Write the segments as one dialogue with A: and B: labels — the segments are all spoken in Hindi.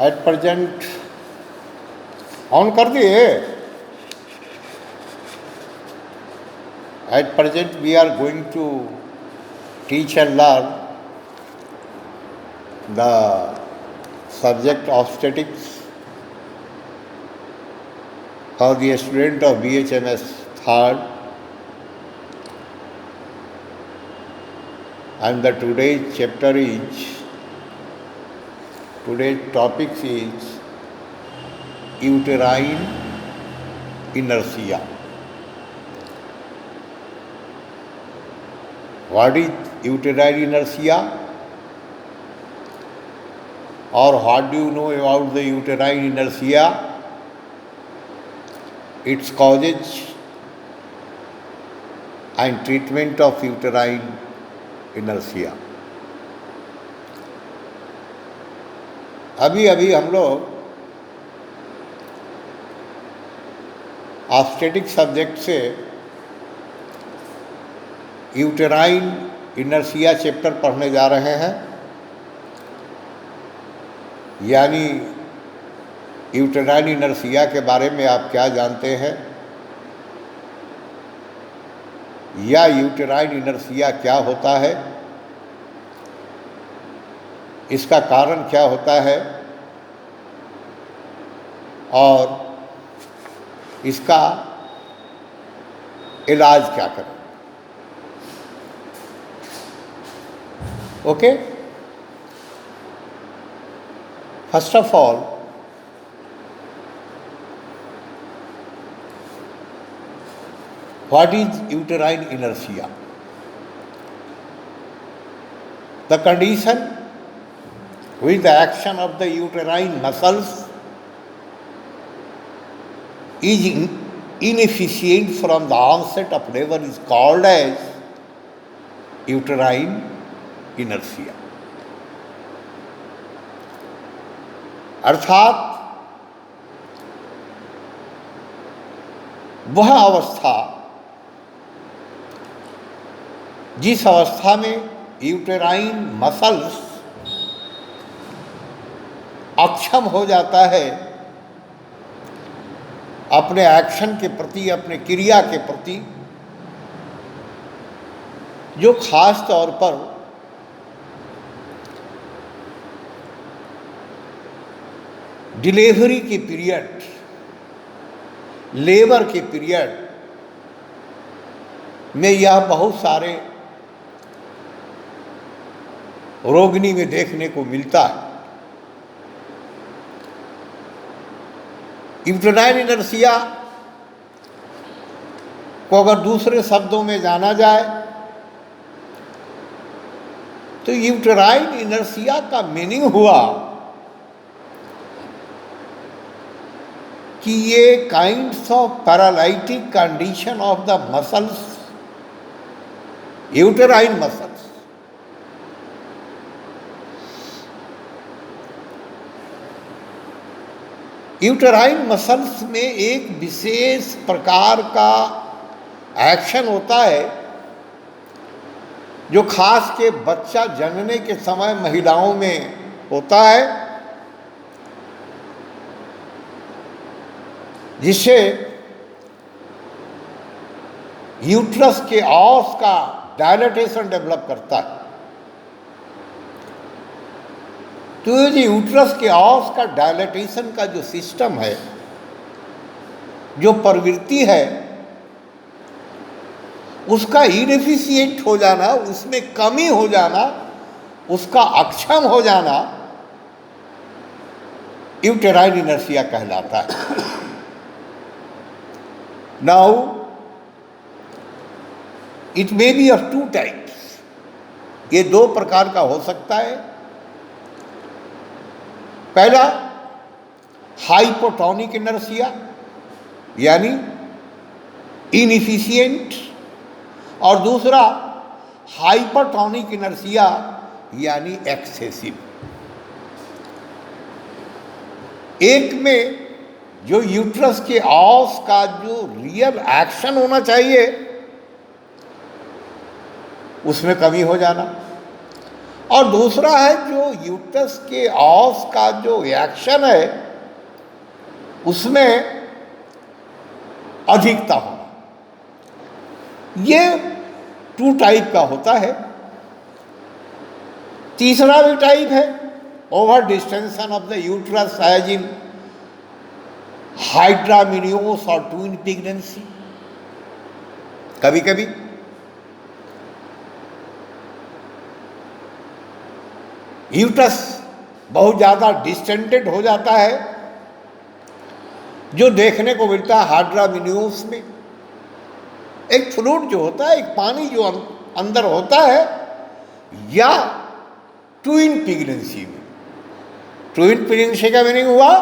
A: एट प्रेजेंट ऑन कर दिए। At present we are going to teach and learn the subject obstetrics for the student of BHMS third, and the today's topic is uterine inertia. What is uterine inertia, or what do you know about the uterine inertia, its causes and treatment of uterine inertia? अभी अभी हम लोग ऑब्स्टेटिक सब्जेक्ट से यूटेराइन इनर्शिया चैप्टर पढ़ने जा रहे हैं, यानी यूटेराइन इनर्शिया के बारे में आप क्या जानते हैं, या यूटेराइन इनर्शिया क्या होता है, इसका कारण क्या होता है और इसका इलाज क्या करें। Okay, first of all what is uterine inertia? The condition with the action of the uterine muscles is inefficient from the onset of labor is called as uterine inertia. अर्थात वह अवस्था जिस अवस्था में यूटेराइन मसल्स अक्षम हो जाता है अपने एक्शन के प्रति, अपने क्रिया के प्रति, जो खास तौर पर डिलीवरी के पीरियड, लेबर के पीरियड में यह बहुत सारे रोगिणी में देखने को मिलता है। यूटेराइन इनर्शिया को अगर दूसरे शब्दों में जाना जाए तो यूटेराइन इनर्शिया का मीनिंग हुआ कि ये kinds of paralytic condition of the muscles, uterine muscles, uterine muscles में एक विशेष प्रकार का एक्शन होता है जो खास के बच्चा जन्मने के समय महिलाओं में होता है, जिससे यूट्रस के ऑस का डायलेटेशन डेवलप करता है। तो ये जो यूट्रस के ऑस का डायलेटेशन का जो सिस्टम है, जो प्रवृत्ति है, उसका इनएफिशिएंट हो जाना, उसमें कमी हो जाना, उसका अक्षम हो जाना यूटेराइन इनर्शिया कहलाता है। Now it may be of two types, ये दो प्रकार का हो सकता है। पहला हाइपोटोनिक इनर्शिया यानी इनएफिशिएंट, और दूसरा हाइपरटोनिक इनर्शिया यानी एक्सेसिव। एक में जो यूट्रस के ऑस का जो रियल एक्शन होना चाहिए उसमें कमी हो जाना, और दूसरा है जो यूट्रस के ऑस का जो रिएक्शन है उसमें अधिकता होना। ये 2 टाइप का होता है। तीसरा भी टाइप है over distension of the uterus as in hydramnios और ट्विन प्रेगनेंसी। कभी कभी यूट्रस बहुत ज़्यादा डिस्टेंडेड हो जाता है, जो देखने को मिलता है हाइड्रामिनियोस में। एक फ्लूइड जो होता है, एक पानी जो अंदर होता है, या ट्विन प्रेगनेंसी में। ट्विन प्रेगनेंसी का मीनिंग हुआ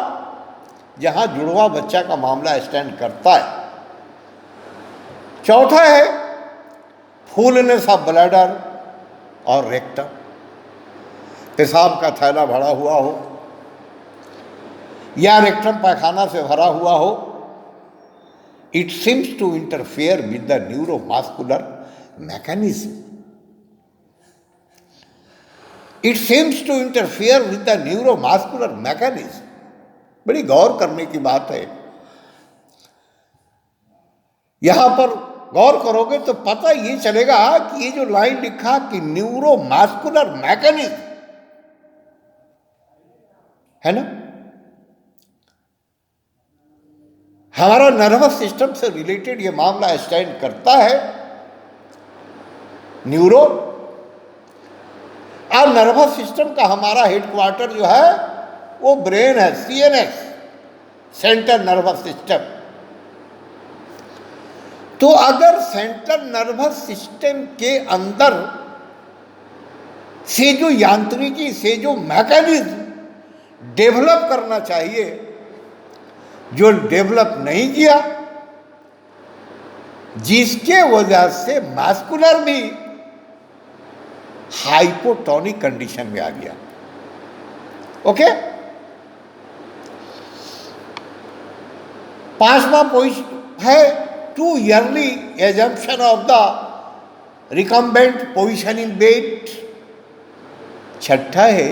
A: जहां जुड़वा बच्चा का मामला स्टैंड करता है। चौथा है फूलनेस ऑफ ब्लैडर और रेक्टम, पेशाब का थैला भरा हुआ हो या रेक्टम पैखाना से भरा हुआ हो। It seems to interfere with the neuromuscular mechanism. It seems to interfere with the neuromuscular mechanism. बड़ी गौर करने की बात है। यहां पर गौर करोगे तो पता ये चलेगा कि ये जो लाइन लिखा कि न्यूरोमस्कुलर मैकेनिज्म है ना, हमारा नर्वस सिस्टम से रिलेटेड ये मामला स्टैंड करता है। न्यूरो और नर्वस सिस्टम का हमारा हेडक्वार्टर जो है वो ब्रेन है, सीएनएस, सेंट्रल नर्वस सिस्टम। तो अगर सेंट्रल नर्वस सिस्टम के अंदर से जो यांत्रिकी से जो मैकेनिज्म डेवलप करना चाहिए, जो डेवलप नहीं किया, जिसके वजह से मस्कुलर भी हाइपोटोनिक कंडीशन में आ गया। ओके, 5वां पॉइंट है to early assumption of the recumbent position in bed. छठा है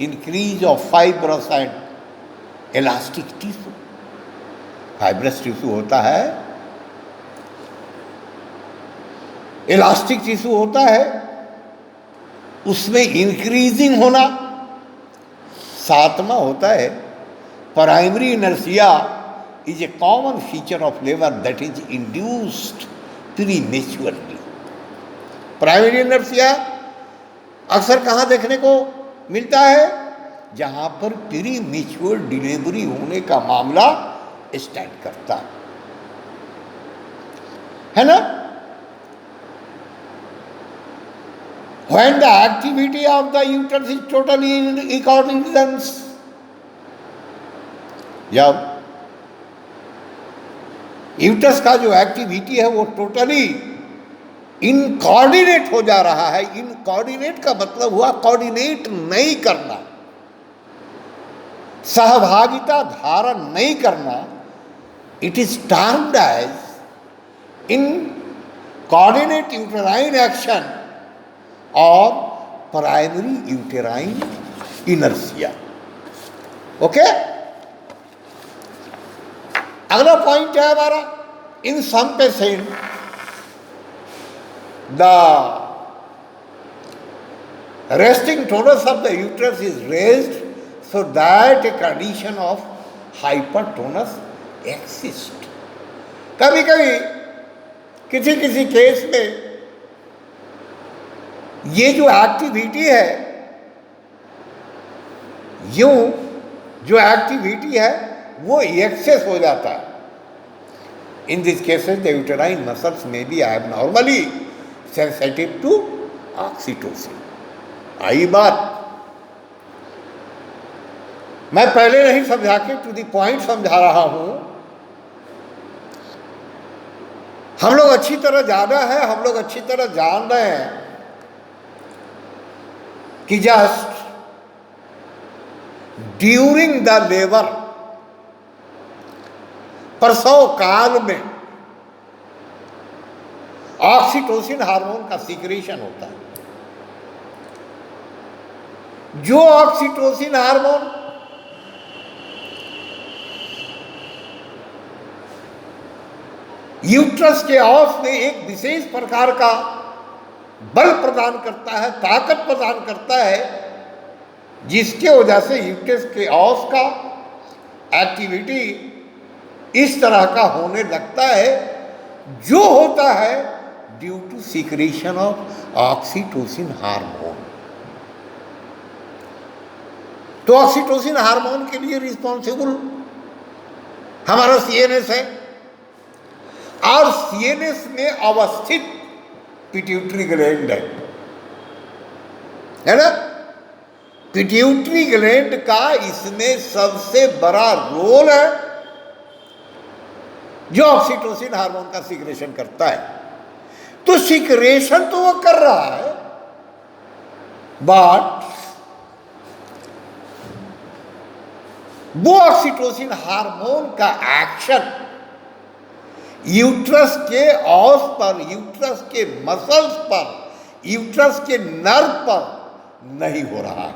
A: increase of fibrous and elastic tissue. Fibrous tissue होता है, इलास्टिक टिश्यू होता है, उसमें इंक्रीजिंग होना। 7वां होता है primary inertia is a common feature of labour that is induced prematurely. Primary inertia अक्सर कहाँ देखने को मिलता है? जहां पर प्रीमेच्योर डिलीवरी होने का मामला स्टैंड करता है ना। When the activity of the uterus is totally in accordance, जब यूटरस का जो एक्टिविटी है वो टोटली इनकोऑर्डिनेट हो जा रहा है। इनकोऑर्डिनेट का मतलब हुआ कोऑर्डिनेट नहीं करना, सहभागिता धारण नहीं करना। It is termed as in coordinate uterine action और प्राइमरी यूटेराइन इनर्शिया। ओके, अगला पॉइंट है हमारा in some patient the resting tonus of the uterus is raised so that a condition of hypertonus exists। कभी कभी किसी किसी केस में ये जो एक्टिविटी है, यूं जो एक्टिविटी है वो एक्सेस हो जाता है। In this cases the uterine muscles may be abnormally sensitive to oxytocin. आई बात, मैं पहले नहीं समझा के टू द पॉइंट समझा रहा हूं। हम लोग अच्छी तरह जाना है, हम लोग अच्छी तरह जान रहे हैं कि जस्ट ड्यूरिंग द लेबर, प्रसव काल में ऑक्सीटोसिन हार्मोन का सीक्रेशन होता है। जो ऑक्सीटोसिन हार्मोन यूट्रस के औस में एक विशेष प्रकार का बल प्रदान करता है, ताकत प्रदान करता है, जिसके वजह से यूट्रस के औस का एक्टिविटी इस तरह का होने लगता है, जो होता है due to secretion of oxytocin hormone. तो ऑक्सीटोसिन हार्मोन के लिए रिस्पॉन्सिबल हमारा सीएनएस है, और सीएनएस में अवस्थित पिट्यूटरी ग्लैंड है ना। पिट्यूटरी ग्लैंड का इसमें सबसे बड़ा रोल है, जो ऑक्सीटोसिन हार्मोन का सीक्रेशन करता है। तो सीक्रेशन तो वो कर रहा है, बट वो ऑक्सीटोसिन हार्मोन का एक्शन यूट्रस के औस पर, यूट्रस के मसल्स पर, यूट्रस के नर्व पर नहीं हो रहा है।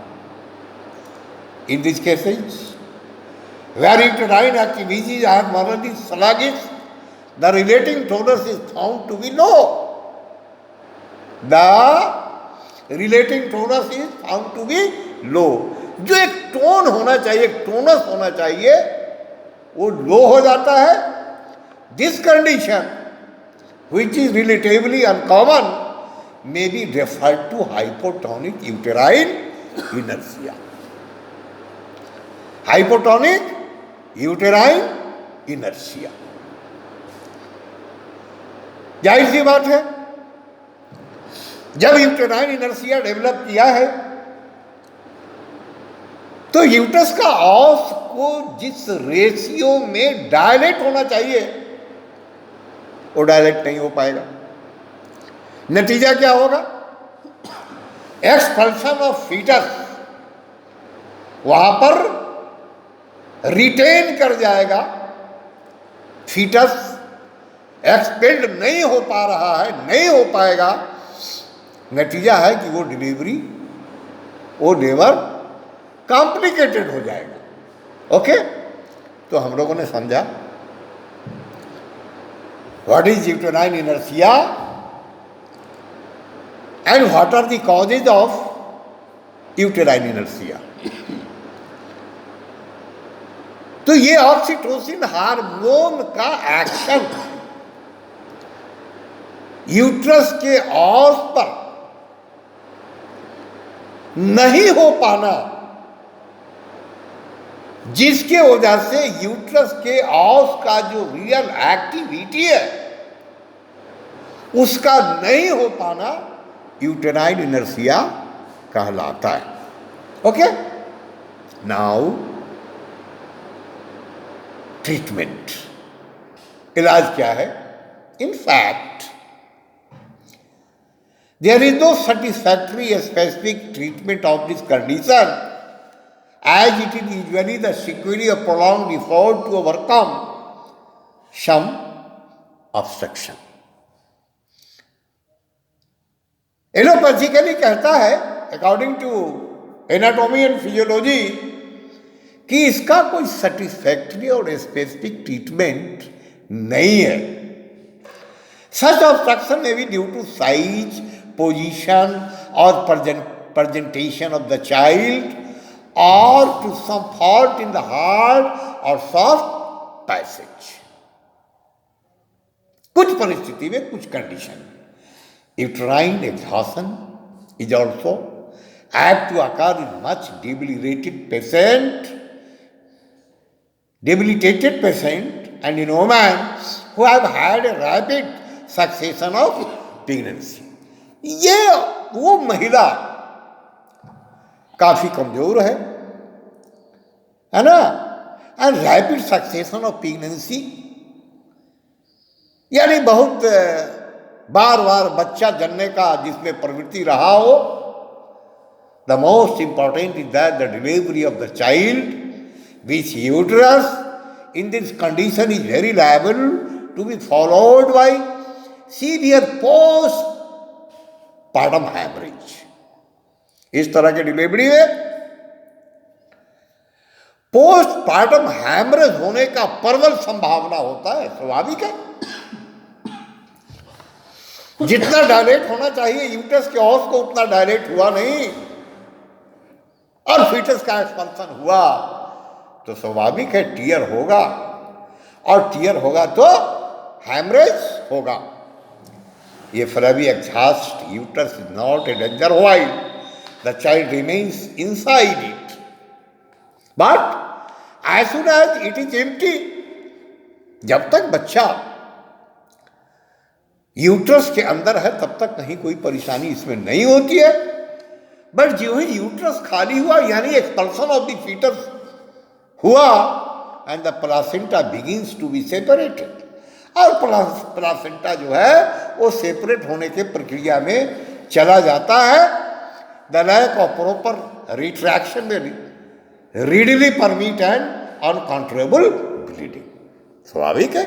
A: In this cases where uterine activities are morally sluggish, the relating tonus is found to be low. The relating tonus is found to be low. जो एक टोन होना चाहिए, एक टोनस होना चाहिए, वो लो हो जाता है। This condition, which is relatively uncommon, may be referred to hypotonic uterine inertia. Hypotonic uterine inertia. जाहिर सी बात है, जब यूटेराइन इनर्शिया डेवलप किया है, तो यूट्रस का औस को जिस रेशियो में डायलेट होना चाहिए, वो डायलेट नहीं हो पाएगा। नतीजा क्या होगा? एक्सपल्शन ऑफ फीटस वहां पर रिटेन कर जाएगा, फीटस एक्सपेल्ड नहीं हो पा रहा है, नहीं हो पाएगा। नतीजा है कि वो डिलीवरी, वो लेबर कॉम्प्लिकेटेड हो जाएगा। ओके, तो हम लोगों ने समझा what is uterine inertia and what are the causes of uterine inertia. तो ये ऑक्सीटोसिन हार्मोन का एक्शन यूट्रस के औस पर नहीं हो पाना, जिसके वजह से यूट्रस के औस का जो रियल एक्टिविटी है उसका नहीं हो पाना, यूटेराइन इनर्शिया कहलाता है। ओके, नाउ ट्रीटमेंट, इलाज क्या है? In fact there is no satisfactory specific treatment of this condition, as it is usually the sequelae of prolonged effort to overcome some obstruction. Allopathically कहता है, according to anatomy and physiology, कि इसका कोई सेटिस्फैक्ट्री और स्पेसिफिक ट्रीटमेंट नहीं है। सच ऑब्स्ट्रक्शन में भी ड्यू टू साइज, पोजीशन और presentation of the child, or to some fault in the hard or soft passage. कुछ परिस्थिति में, कुछ condition, uterine exhaustion is also apt to occur in much debilitated patient and in women who have had a rapid succession of pregnancy. ये वो महिला काफी कमजोर है ना, and rapid succession of pregnancy, यानी बहुत बार बार बच्चा जनने का जिसमें प्रवृत्ति रहा हो। The most important is that the delivery of the child which uterus in this condition is very liable to be followed by severe post partum haemorrhage. इस तरह के डिलीवरी में पोस्टमार्टम हैमरेज होने का प्रबल संभावना होता है, स्वाभाविक है। जितना डायलेट होना चाहिए यूट्रस के ऑस को उतना डायलेट हुआ नहीं, और फीटस का एक्सपांशन हुआ तो स्वाभाविक है टीयर होगा, और टीयर होगा तो हैमरेज होगा। ये flabby exhaust uterus is not a danger while the child remains inside it, but as soon as it is empty, जब तक बच्चा यूट्रस के अंदर है तब तक कहीं कोई परेशानी इसमें नहीं होती है। बट जो ही यूट्रस खाली हुआ यानी एक्सपल्सन ऑफ द फीटस हुआ and the placenta begins to be separated, और प्लासेंटा जो है वो सेपरेट होने के प्रक्रिया में चला जाता है। The lack of proper retraction may readily permit and uncontrollable bleeding, स्वाभाविक है।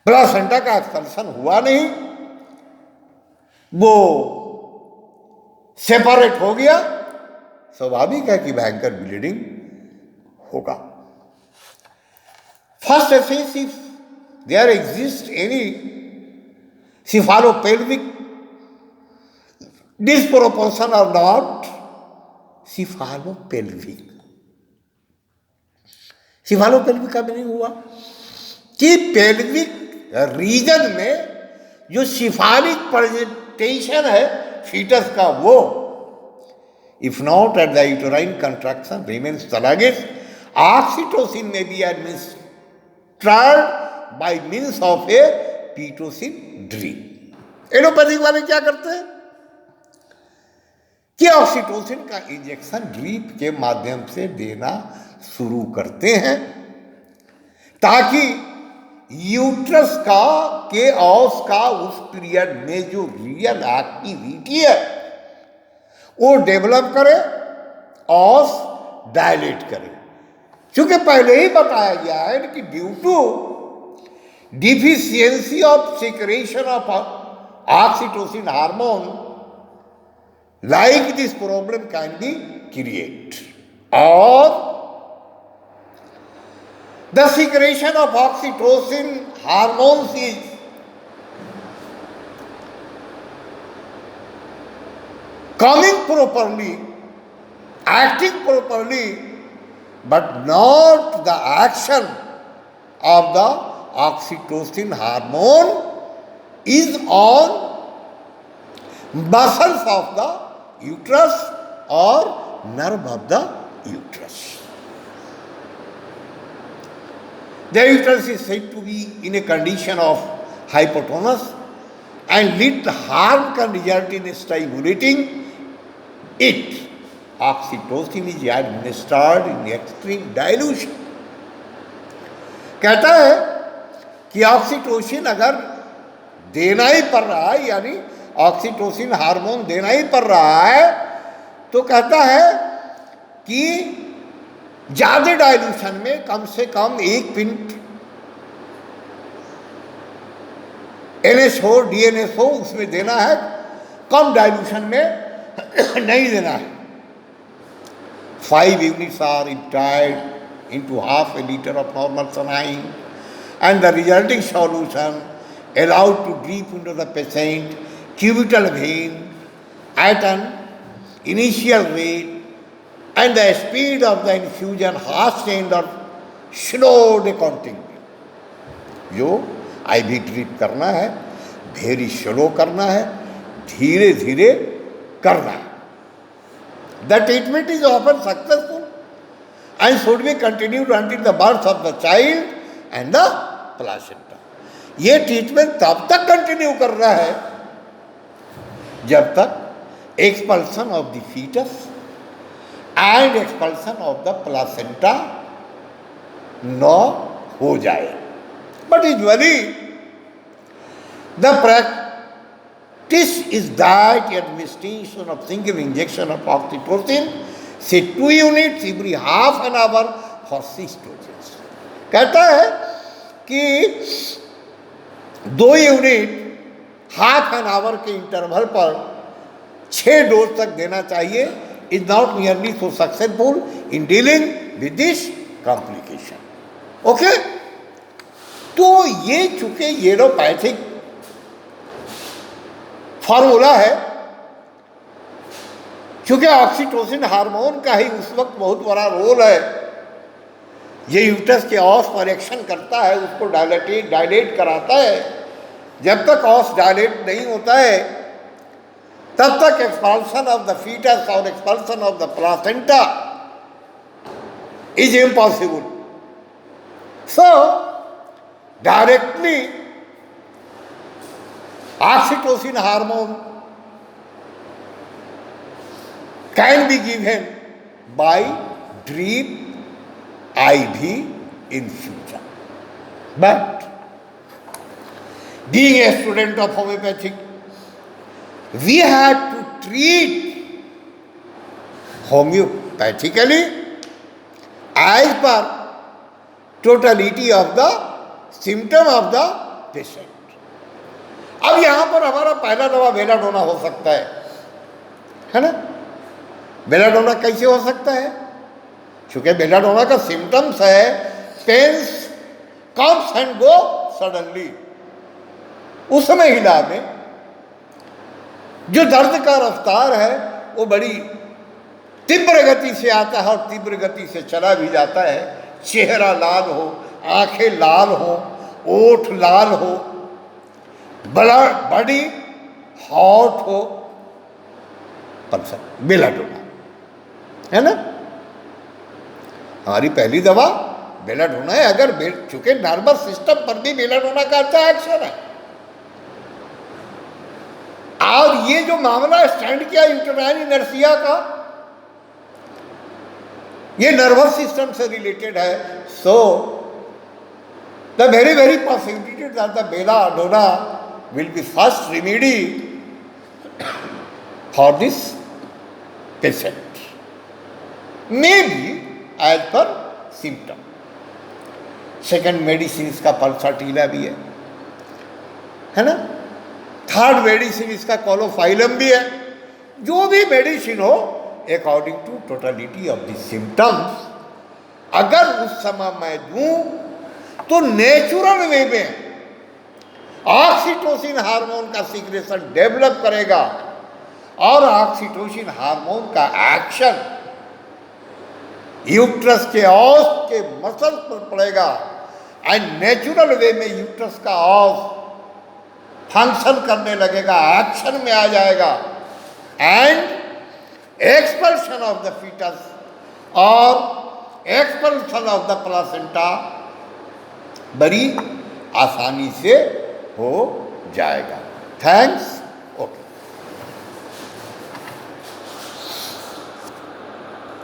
A: प्लासेंटा का एक्सपल्सन हुआ नहीं, वो सेपरेट हो गया, स्वाभाविक है कि भयंकर ब्लीडिंग होगा। First assess if there exist any cephalopelvic disproportion और नॉट cephalopeल्विक। cephalopeल्विक का मीनिंग हुआ कि पेल्विक रीजन में जो सिफालिक प्रेजेंटेशन है फीटस का, वो if not at the uterine contraction remains sluggish, oxytocin may be administered by means of a pitocin drip. Allopathic वाले क्या करते हैं कि ऑक्सीटोसिन का इंजेक्शन ड्रीप के माध्यम से देना शुरू करते हैं ताकि यूट्रस का के ऑस का उस पीरियड में जो रियल एक्टिविटी है वो डेवलप करे, ऑस डायलेट करे। क्योंकि पहले ही बताया गया है कि due to deficiency of secretion of oxytocin hormone like this problem can be created, or the secretion of oxytocin hormones is coming properly, acting properly, but not the action of the oxytocin hormone is on muscles of the uterus or nerve of the uterus. The uterus is said to be in a condition of hypotonus and little harm can result in stimulating it. Oxytocin is administered in extreme dilution. कहता है कि ऑक्सीटोसिन अगर देना ही पड़ रहा है, यानी ऑक्सीटोसिन हार्मोन देना ही पड़ रहा है, तो कहता है कि ज्यादा डाइल्यूशन में कम से कम 1 पिंट NH हो DNS हो उसमें देना है, कम डाइल्यूशन में नहीं देना है। 5 units are emptied into half a liter of normal saline and the resulting solution allowed to drip into the patient cubital vein at an initial rate and the speed of the infusion hastened or slowed accordingly. जो IV ड्रिप करना है वेरी स्लो करना है, धीरे धीरे करना है। The treatment is often successful and should be continued until the birth of the child and the placenta. ये ट्रीटमेंट तब तक कंटिन्यू करना है जब तक expulsion of the foetus and expulsion of the placenta न हो जाए। But usually the practice is that administration of single injection of oxytocin, say 2 units every half an hour for 6 doses. कहता है कि 2 यूनिट हाफ एन आवर के इंटरवल पर 6 डोज तक देना चाहिए is not nearly so successful in dealing with this complication. Okay? तो ये चूंकि यूरोपैथिक फार्मूला है, चूंकि ऑक्सीटोसिन हार्मोन का ही उस वक्त बहुत बड़ा रोल है, ये यूट्रस के ऑस पर एक्शन करता है, उसको डायलेट कराता है। जब तक ऑस डायलेट नहीं होता है तब तक एक्सपांशन ऑफ द फीटस और expansion of the placenta is impossible. So directly oxytocin hormone can be given by drip IV infusion. But being a student of homeopathic, we have to treat homeopathically as per totality of the symptom of the patient. अब यहाँ पर हमारा पहला दवा बेलाडोना हो सकता है ना? बेलाडोना कैसे हो सकता है? क्योंकि बेलाडोना का सिम्टम्स है pains comes and go suddenly. उस समय हिला में जो दर्द का रफ्तार है वो बड़ी तीव्र गति से आता है और तीव्र गति से चला भी जाता है। चेहरा लाल हो, आंखें लाल हो, ओठ लाल हो, बॉडी हॉट हो, पल्सर बेलाडोना है ना। हमारी पहली दवा बेलाडोना है। अगर चूंकि नर्वस सिस्टम पर भी बेलाडोना का अच्छा एक्शन है। और ये जो मामला स्टैंड किया यूटेराइन इनर्शिया का, ये नर्वस सिस्टम से रिलेटेड है। So the very possibility that the belladonna will be first remedy for this patient, may be as per symptom. Second medicine इसका पल्साटीला भी है ना। थर्ड मेडिसिन इसका कोलोफाइलम भी है। जो भी मेडिसिन हो according to totality of the symptoms, अगर उस समय मैं दूं तो नेचुरल वे में ऑक्सीटोसिन हार्मोन का सीक्रेशन डेवलप करेगा और ऑक्सीटोसिन हार्मोन का एक्शन यूट्रस के ऑस के मसल पर पड़ेगा एंड नेचुरल वे में यूट्रस का ऑस फंक्शन करने लगेगा, एक्शन में आ जाएगा and expulsion of the fetus और एक्सपल्शन ऑफ द प्लासेंटा बड़ी आसानी से हो जाएगा। थैंक्स।